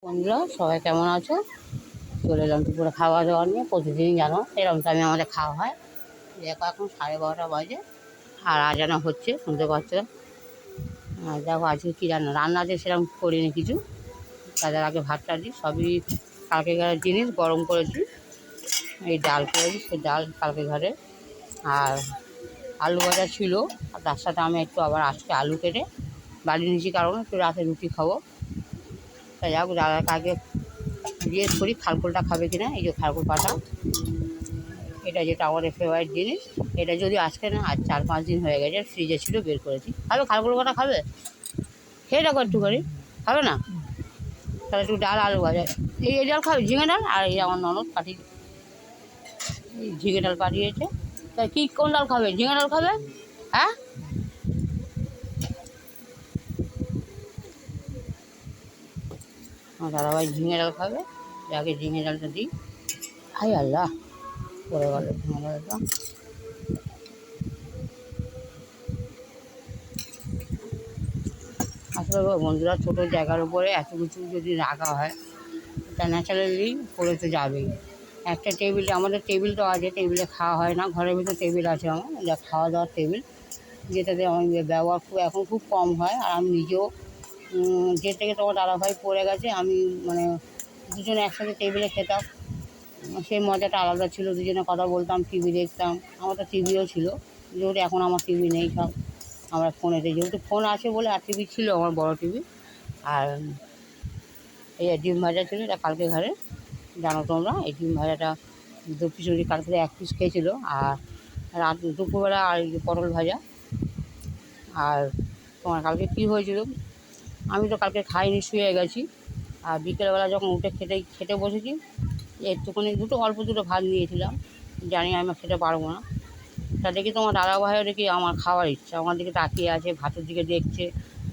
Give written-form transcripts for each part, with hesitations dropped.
বন্ধুরা সবাই কেমন আছো? চলে এলাম দুপুরে খাওয়া দাওয়া নিয়ে। প্রতিদিন জানো এরকম টাইমে আমাদের খাওয়া হয়। দেখো এখন 12:30 বাজে আর আজানো হচ্ছে, শুনতে পাচ্ছ। আর দেখো আজকে কী রান্নাতে সেরকম করিনি কিছু। তাদের আগে ভাতটা দিই, সবই কালকে ঘরের জিনিস গরম করেছি। এই ডাল করেছি, সেই ডাল কালকে ঘরে। আর আলু ভাজা ছিল, আর তার সাথে আমি একটু আবার আজকে আলু কেটে বাড়ি নিয়েছি, কারণ একটু রাতে রুটি খাবো। তাই যাক দাদাকে আগে জিজ্ঞেস করি খালকুলটা খাবে কিনা। এই যে খালকুল পাতা, এটা যেটা আমাদের ফেভারিট জিনিস। এটা যদি আজকে না, আজ 4-5 দিন হয়ে গেছে, ফ্রিজে ছিল, বের করেছি। খাবে খালকুল পাতা? খাবে? খেয়ে দেখো একটু করে। খাবে না? তাহলে একটু ডাল আলু ভাজা, এই ডাল খাবে, ঝিঙে ডাল। আর এই আমার ননদ পাঠিয়ে, এই ঝিঙে ডাল পাঠিয়েছে। তাই কী কোন ডাল খাবে? ঝিঙে ডাল খাবে? হ্যাঁ, আমার দাদাভাই ঝিঙে ডাল খাবে। আগে ঝিঙে ডালটা দিই। হাই আল্লাহ, পড়ে গেল ঝিঙে ডালটা। আসলে বন্ধুরা, ছোটো জায়গার উপরে এত কিছু যদি রাখা হয়, তা ন্যাচারালি পড়ে তো যাবেই। একটা টেবিলে, আমাদের টেবিল তো আছে, টেবিলে খাওয়া হয় না। ঘরের ভিতরে টেবিল আছে আমার, যা খাওয়া দাওয়ার টেবিল, যেটাতে আমি ব্যবহার এখন খুব কম হয়। আর আমি নিজেও যে থেকে তোমার দাদাভাই পড়ে গেছে, আমি মানে দুজনে একসাথে টেবিলে খেতাম, সেই মজাটা আলাদা ছিল। দুজনে কথা বলতাম, টিভি দেখতাম। আমার তো টিভিও ছিল, যেহেতু এখন আমার টিভি নেই, সব আমরা ফোনেতে, যেহেতু ফোন আছে বলে। আর টিভি ছিল আমার, বড় টিভি। আর এই ডিম ভাজা ছিল, এটা কালকে ঘরে। জানো তোমরা, এই ডিম ভাজাটা 2 পিস, কালকে 1 পিস খেয়েছিল। আর রাত দুপুরবেলা আর এই যে পটল ভাজা। আর তোমার কালকে কী হয়েছিল, আমি তো কালকে খাইনি, শুয়ে গেছি। আর বিকেলবেলা যখন উঠে খেতে বসেছি, একটুখানি অল্প দুটো ভাত নিয়েছিলাম, জানি আমি খেতে পারবো না। তা দেখি তোমার দাদাভাইও দেখি আমার খাওয়ার ইচ্ছা, আমার দিকে তাকিয়ে আছে, ভাতের দিকে দেখছে,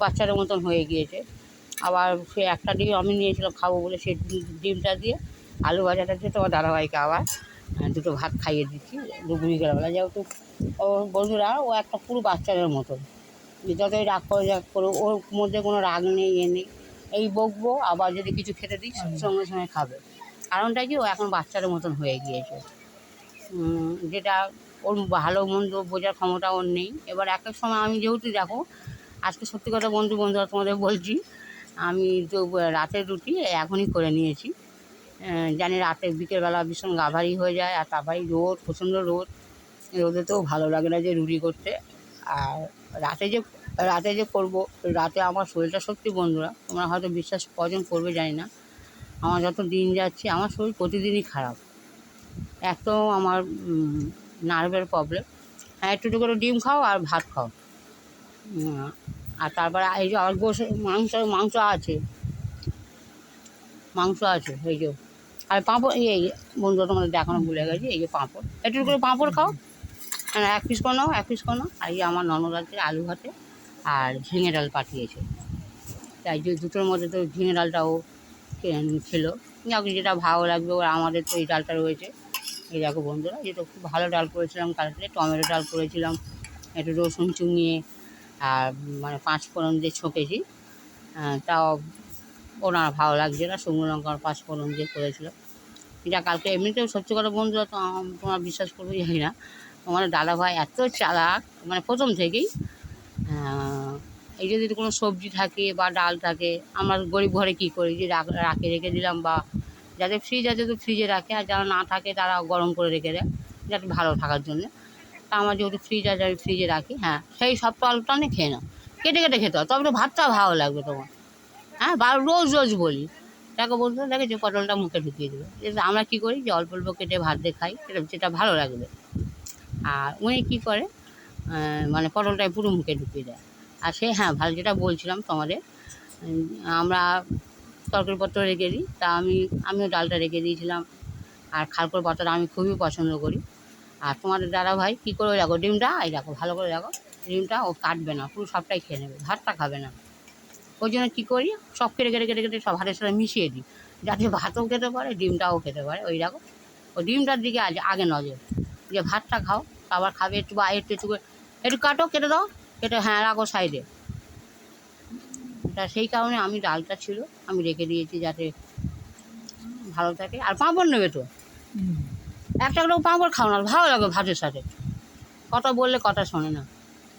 বাচ্চাদের মতন হয়ে গিয়েছে। আবার সে একটা ডিম আমি নিয়েছিলাম খাবো বলে, সেই ডিমটা দিয়ে আলু ভাজাটা দিয়ে তোমার দাদাভাইকে আবার দুটো ভাত খাইয়ে দিচ্ছি বিকেলবেলা। যেহেতু ও বন্ধুরা, ও একটা পুরো বাচ্চাদের মতন, যতই রাগ করে ওর মধ্যে কোনো রাগ নেই, নেই। এই বকবো, আবার যদি কিছু খেতে দিই সঙ্গে সঙ্গে খাবে। কারণটা কি, ও এখন বাচ্চাদের মতন হয়ে গিয়েছে। যেটা ওর ভালো মন্দ বোঝার ক্ষমতা ওর নেই। এবার এক এক সময় আমি যেহেতু দেখো, আজকে সত্যি কথা বন্ধুরা তোমাদের বলছি, আমি তো রাতের রুটি এখনই করে নিয়েছি। জানি রাতে বিকেলবেলা ভীষণ গা ভারী হয়ে যায়, আর তারপরে রোদ, প্রচণ্ড রোদ। রোদেতেও ভালো লাগে না যে রুটি করতে। আর রাতে যে করবো, রাতে আমার শরীরটা সত্যি বন্ধুরা, তোমরা হয়তো বিশ্বাস কজন করবে জানি না, আমার যত দিন যাচ্ছে আমার শরীর প্রতিদিনই খারাপ। এক তো আমার নার্ভের প্রবলেম। হ্যাঁ, একটু করে ডিম খাও আর ভাত খাও। আর তারপরে এই যে আর মাংস আছে, এই যে। আর পাঁপড়, এই বন্ধুরা তোমাদের দেখানো ভুলে গেছি, এই যে পাঁপড়, একটু করে পাঁপড় খাও। হ্যাঁ, 1 পিস করে নাও, 1 পিস করে নাও। আর এই আমার ননদ আছে আলু ভাতে আর ঝিঙে ডাল পাঠিয়েছে। তাই যে দুটোর মধ্যে তো ঝিঙে ডালটাও ছিল। যাক, যেটা ভালো লাগবে। ওর আমাদের তো এই ডালটা রয়েছে। এই দেখো বন্ধুরা, যেটা খুব ভালো ডাল করেছিলাম কালকে, টমেটো ডাল করেছিলাম, একটু রসুন চুঙিয়ে, আর মানে 5 ফোড়ন দিয়ে ছকেছি। তাও ওনার ভালো লাগছে না, শুকনো লঙ্কার 5 ফোড়ন দিয়ে করেছিলাম। যা কালকে এমনিতেও সত্যি কথা বন্ধুরা, তো তোমরা বিশ্বাস করবে জানি না, তোমার দাদাভাই এত চালাক, মানে প্রথম থেকেই। এই যে যদি কোনো সবজি থাকে বা ডাল থাকে, আমরা গরিব ঘরে কী করি, যে রেখে দিলাম, বা যাদের ফ্রিজ আছে তো ফ্রিজে রাখে, আর যারা না থাকে তারা গরম করে রেখে দেয়, যাতে ভালো থাকার জন্যে। তা আমার যেহেতু ফ্রিজ আছে, আমি ফ্রিজে রাখি। হ্যাঁ, সেই সব তো আলুটা নিয়ে খেয়ে নাও, কেটে কেটে খেতে হয়, তবে তো ভাতটা ভালো লাগবে তোমার। হ্যাঁ, রোজ বলি, দেখো বলতে দেখে যে পটলটা মুখে ঢুকিয়ে দেবে। আমরা কী করি, যে অল্প অল্প কেটে ভাত দিয়ে খাই, যেটা ভালো লাগবে। আর উনি কী করে, মানে পটলটাই পুরো মুখে ঢুকিয়ে দেয়। আর সে, হ্যাঁ, ভালো, যেটা বলছিলাম তোমাদের, আমরা তরকারিপত্র রেখে দিই, তা আমিও ডালটা রেখে দিয়েছিলাম। আর খালকুল পাতাটা আমি খুবই পছন্দ করি। আর তোমাদের দাদাভাই কী করে, দেখো ডিমটা, এই দেখো ভালো করে দেখো, ডিমটা ও কাটবে না, পুরো সবটাই খেয়ে নেবে, ভাতটা খাবে না। ওই জন্য কী করি, সব কেটে কেটে কেটে কেটে সব ভাতের সাথে মিশিয়ে দিই, যাতে ভাতও খেতে পারে, ডিমটাও খেতে পারে। ওই দেখো, ওই ডিমটার দিকে আগে নজর, যে ভাতটা খাও, আবার খাবে একটু, বা একটু একটু করে একটু কাটো, কেটে দাও, কেটে হ্যাঁ রাখো সাইডে। তা সেই কারণে আমি ডালটা ছিল আমি রেখে দিয়েছি যাতে ভালো থাকে। আর পাঁপড় নেবে তো, একটা করে পাঁপড় খাও না, ভালো লাগে ভাতের সাথে। কথা বললে কথা শোনে না।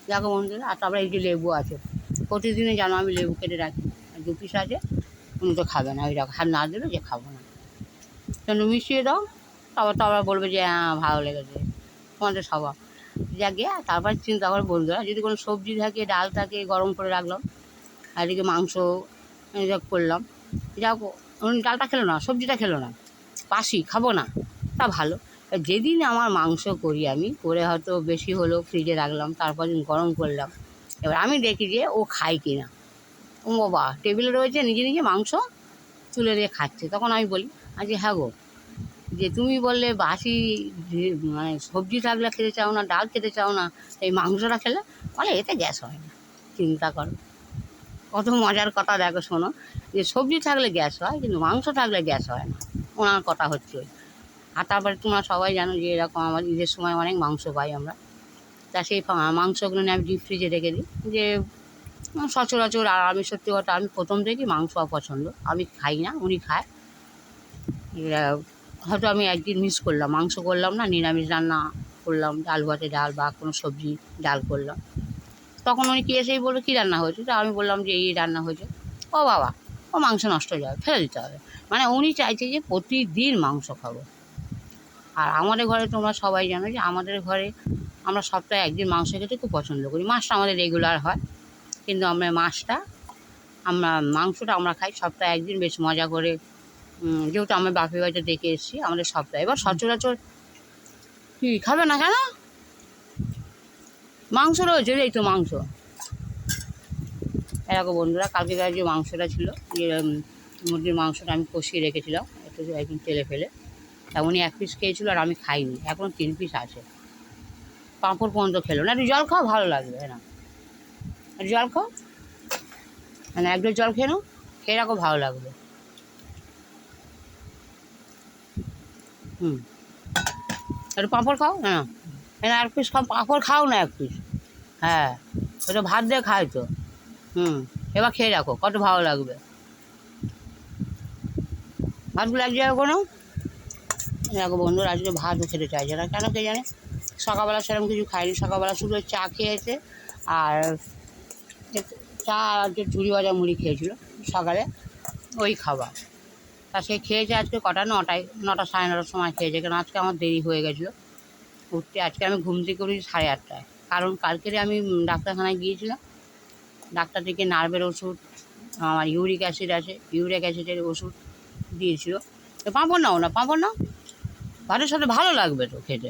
দেখো বন্ধুরা, আর তারপরে এই যে লেবু আছে, প্রতিদিনই জানো আমি লেবু কেটে রাখি, আর 2 পিস আছে, উনি তো খাবে না, ওই দেখো হাত না দিলে যে খাবো না, কেন মিশিয়ে দাও, তারপর বলবে যে হ্যাঁ ভালো লেগেছে, তোমাদের স্বভাব। যাকে তারপর চিন্তা করে বন্ধুরা, যদি কোনো সবজি থাকে, ডাল থাকে, গরম করে রাখলাম, আর এদিকে মাংস করলাম, যাক উনি ডালটা খেলো না, সবজিটা খেলো না, পাশি খাবো না, তা ভালো। যেদিন আমার মাংস করি আমি করে হয়তো বেশি হলো ফ্রিজে রাখলাম, তারপর দিন গরম করলাম, এবার আমি দেখি যে ও খায় কি না, ও বাবা টেবিলে রয়েছে নিজে নিজে মাংস তুলে দিয়ে খাচ্ছে, তখন আমি বলি আজকে হ্যাঁ গো, যে তুমি বললে বাসি মানে সবজি থাকলে খেতে চাও না, ডাল খেতে চাও না, এই মাংসটা খেলে বলে এতে গ্যাস হয় না। চিন্তা করো কত মজার কথা, দেখো শোনো, যে সবজি থাকলে গ্যাস হয় কিন্তু মাংস থাকলে গ্যাস হয় না, ওনার কথা হচ্ছে। আর তারপরে তোমরা সবাই জানো যে এরকম আমার ঈদের সময় অনেক মাংস পাই আমরা, তা সেই মাংসগুলো নিয়ে আমি ডিপ ফ্রিজে রেখে দিই, যে সচরাচর। আর আমি সত্যি কথা, আমি প্রথম থেকেই মাংস অপছন্দ, আমি খাই না, উনি খায়। হয়তো আমি একদিন মিস করলাম, মাংস করলাম না, নিরামিষ রান্না করলাম, ডাল ভাতে ডাল বা কোনো সবজি ডাল করলাম, তখন উনি কি এসেই বলবে কী রান্না হয়েছে, তা আমি বললাম যে এই রান্না হয়েছে, ও বাবা ও মাংস নষ্ট হয়ে যাবে, ফেলে দিতে হবে। মানে উনি চাইছে যে প্রতিদিন মাংস খাবো। আর আমাদের ঘরে তোমরা সবাই জানো যে আমাদের ঘরে আমরা সপ্তাহে একদিন মাংস খেতে খুব পছন্দ করি, মাছটা আমাদের রেগুলার হয়, কিন্তু আমরা মাংসটা আমরা খাই সপ্তাহে একদিন বেশ মজা করে। যেহেতু আমার বাপের বাড়িতে দেখে এসেছি আমাদের সপ্তাহে, এবার সচরাচর কি খাবে না কেন, মাংস রয়েছে, এই তো মাংস। এরকম বন্ধুরা, কালকে যে মাংসটা ছিল, যে মুরগির মাংসটা আমি কষিয়ে রেখেছিলাম একটু একদিন তেলে ফেলে, তেমনই 1 পিস খেয়েছিল, আর আমি খাইনি, এখনও 3 পিস আছে। পাঁপড় পর্যন্ত খেলো না, একটু জল খাও ভালো লাগবে না, একটু জল খাও, মানে 1 গ্লাস জল খেয়ে নাও, খেয়ে রাখো ভালো লাগবে। একটু পাঁপড় খাও, হ্যাঁ 1 পিস খাও, পাঁপড় খাও না 1 পিস, হ্যাঁ ওটা ভাত দিয়ে খায় তো। এবার খেয়ে রাখো, কত ভালো লাগবে। ভাতগুলো এক জায়গায় কোনো দেখো বন্ধুরা, আজকে ভাতও খেতে চাইছে না, কেন কে জানে, সকালবেলা সেরকম কিছু খাইনি, সকালবেলা শুধু চা খেয়েছে, আর চা আর যে ঝুড়ি ভাজা মুড়ি খেয়েছিল সকালে, ওই খাবার। তা সে খেয়েছে আজকে কটা, 9টা সাড়ে 9টার সময় খেয়েছে, কারণ আজকে আমার দেরি হয়ে গেছিলো উঠতে, আজকে আমি ঘুম থেকে উঠেছি 8:30টায়, কারণ কালকেরে আমি ডাক্তারখানায় গিয়েছিলাম, ডাক্তার থেকে নার্ভের ওষুধ, আমার ইউরিক অ্যাসিডের ওষুধ দিয়েছিল। তো পাঁপড় নাও না, পাঁপড় নাও, ভাতের সাথে ভালো লাগবে তো খেতে,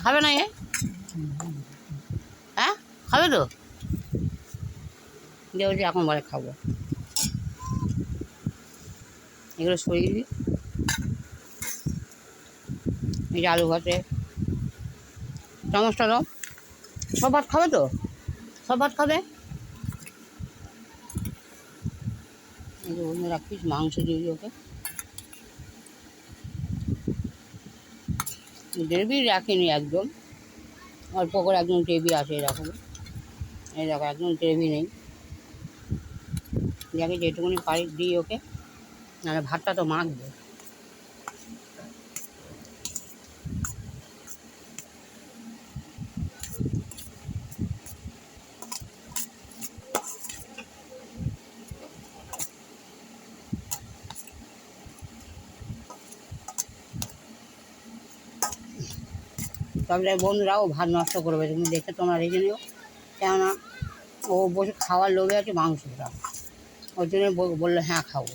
খাবে না এ, হ্যাঁ খাবে তো, যে এখন বলে খাবো, এগুলো সরিয়ে দিই, এই যে আলু ভাতে চামচটা দাও, সব ভাত খাবে তো, সব ভাত খাবে। এই যে অন্য 1 পিস মাংস দিয়ে দিই ওকে, গ্রেভি রাখিনি একদম, অল্প করে একদম গ্রেভি আছে এরকম, এই দেখো একদম গ্রেভি নেই, যাকে যেটুকুনি পারি দিই ওকে, নাহলে ভাতটা তো মাখবে। তবে বন্ধুরা ও ভাত নষ্ট করবে, তুমি দেখে তোমরা রেখে নিও, কেননা ও বসে খাওয়ার লোভে আছে মাংসটা, ওই জন্য বললো হ্যাঁ খাবো।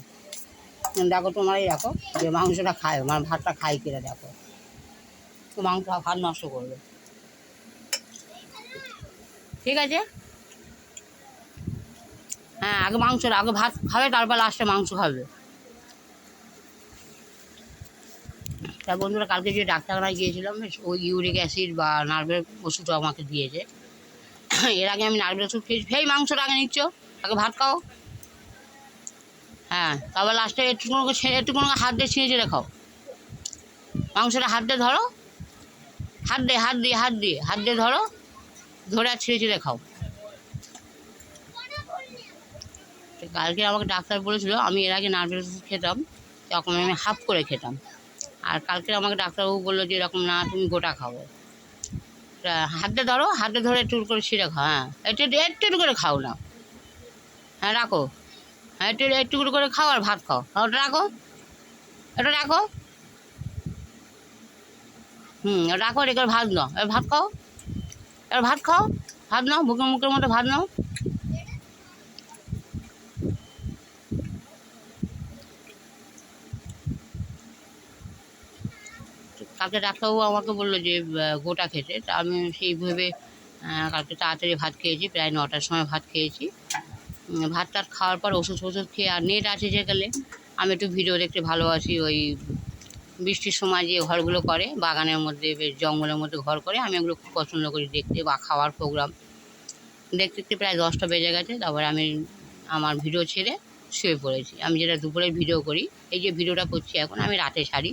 দেখো তোমরাই দেখো যে মাংসটা খায়, মানে ভাতটা খাই কিনা দেখো, তো ভাত নষ্ট করবে, ঠিক আছে। হ্যাঁ আগে আগে ভাত খাবে, তারপর লাস্টে মাংস খাবে। তা বন্ধুরা, কালকে যে ডাক্তারখানায় গিয়েছিলাম, ওই ইউরিক অ্যাসিড বা নার্ভের ওষুধও আমাকে দিয়েছে, এর আগে আমি নার্ভের ওষুধ খেয়েছি, সেই মাংসটা আগে নিচ্ছ, আগে ভাত খাও, হ্যাঁ তারপর লাস্টে একটুকুনো হাত দিয়ে ছিঁড়ে ছিঁড়ে খাও, মাংসটা হাত দিয়ে ধরো, হাত দিয়ে ধরো, ধরে আর ছিঁড়ে ছিঁড়ে খাও। তো কালকে আমাকে ডাক্তার বলেছিল, আমি এর আগে নার্ভের ওষুধ খেতাম, তখন আমি হাফ করে খেতাম। আর কালকে আমাকে ডাক্তারবাবু বললো যে এরকম না, তুমি গোটা খাবো। তা হাতে ধরো, হাতে ধরে একটু করে ছিঁড়ে খাও। হ্যাঁ, একটু একটু একটু করে খাও না। হ্যাঁ রাখো, হ্যাঁ একটু একটু করে খাও আর ভাত খাও। হ্যাঁ ওটা রাখো, এটা রাখো। রাখো, রেখে ভাত নাও, এবার ভাত খাও, এবার ভাত খাও, ভাত নাও, মুখের মধ্যে ভাত নাও। কালকে ডাক্তারবাবু আমাকে বললো যে গোটা খেতে, তা আমি সেইভাবে কালকে তাড়াতাড়ি ভাত খেয়েছি, প্রায় 9টার সময় ভাত খেয়েছি। ভাত টাত খাওয়ার পর ওষুধ ফষুধ খেয়ে, আর নেট আছে যেখানে আমি একটু ভিডিও দেখতে ভালোবাসি। ওই বৃষ্টির সময় যে ঘরগুলো করে বাগানের মধ্যে, বেশ জঙ্গলের মধ্যে ঘর করে, আমি ওগুলো খুব পছন্দ করি দেখতে, বা খাওয়ার প্রোগ্রাম দেখতে দেখতে প্রায় 10টা বেজে গেছে। তারপরে আমি আমার ভিডিও ছেড়ে শুয়ে পড়েছি। আমি যেটা দুপুরের ভিডিও করি, এই যে ভিডিওটা করছি এখন, আমি রাতে ছাড়ি।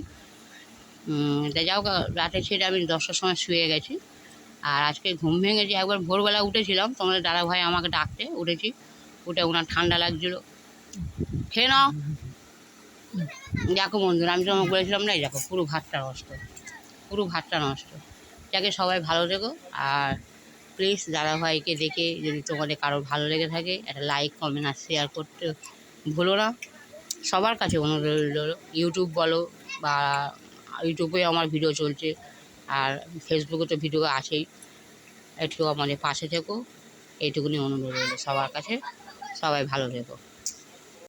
তা যাও, রাতে ছেড়ে আমি 10টার সময় শুয়ে গেছি। আর আজকে ঘুম ভেঙেছি, একবার ভোরবেলা উঠেছিলাম, তোমাদের দাদাভাই আমাকে ডাকতে, উঠেছি, উঠে ওনার ঠান্ডা লাগছিলো, খেয়ে নাও। দেখো বন্ধুরা, আমি তোমাকে বলেছিলাম না, এই দেখো পুরো ভাতটা নষ্ট, পুরো ভাতটা নষ্ট। যাকে সবাই ভালো থেকো। আর প্লিজ দাদাভাইকে দেখে যদি তোমাদের কারোর ভালো লেগে থাকে, একটা লাইক কমেন্ট আর শেয়ার করতে ভুলো না। সবার কাছে অনুরোধ রইল, ইউটিউব বলো, বা ইউটিউবে আমার ভিডিও চলছে, আর ফেসবুকে তো ভিডিও আছেই, একটু আমাদের পাশে থেকো, এইটুকুনি অনুরোধ রইল সবার কাছে। সবাই ভালো থেকো।